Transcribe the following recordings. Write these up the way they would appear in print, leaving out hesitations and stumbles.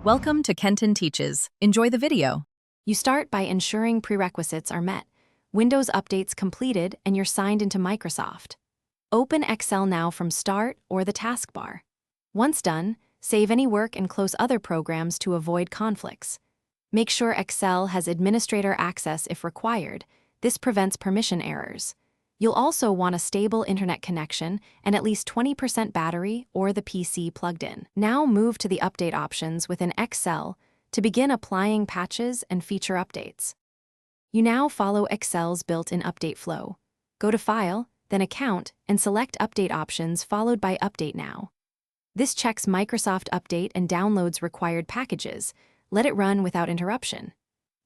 Welcome to Kenton Teaches. Enjoy the video. You start by ensuring prerequisites are met, Windows updates completed, and you're signed into Microsoft. Open Excel now from Start or the taskbar. Once done, save any work and close other programs to avoid conflicts. Make sure Excel has administrator access if required. This prevents permission errors. You'll also want a stable internet connection and at least 20% battery or the PC plugged in. Now move to the update options within Excel to begin applying patches and feature updates. You now follow Excel's built-in update flow. Go to File, then Account, and select Update options followed by Update Now. This checks Microsoft Update and downloads required packages. Let it run without interruption.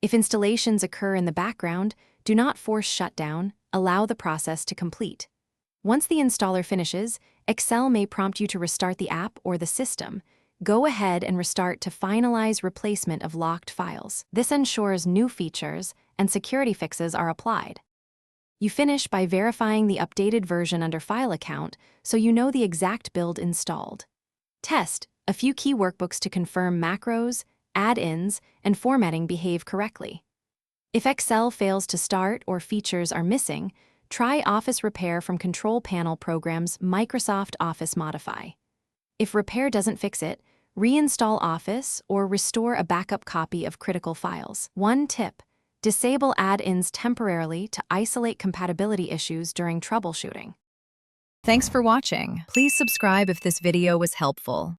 If installations occur in the background, do not force shutdown. Allow the process to complete. Once the installer finishes, Excel may prompt you to restart the app or the system. Go ahead and restart to finalize replacement of locked files. This ensures new features and security fixes are applied. You finish by verifying the updated version under File Account so you know the exact build installed. Test a few key workbooks to confirm macros, add-ins, and formatting behave correctly. If Excel fails to start or features are missing, try Office Repair from Control Panel Program's Microsoft Office Modify. If Repair doesn't fix it, reinstall Office or restore a backup copy of critical files. One tip: disable add-ins temporarily to isolate compatibility issues during troubleshooting. Thanks for watching. Please subscribe if this video was helpful.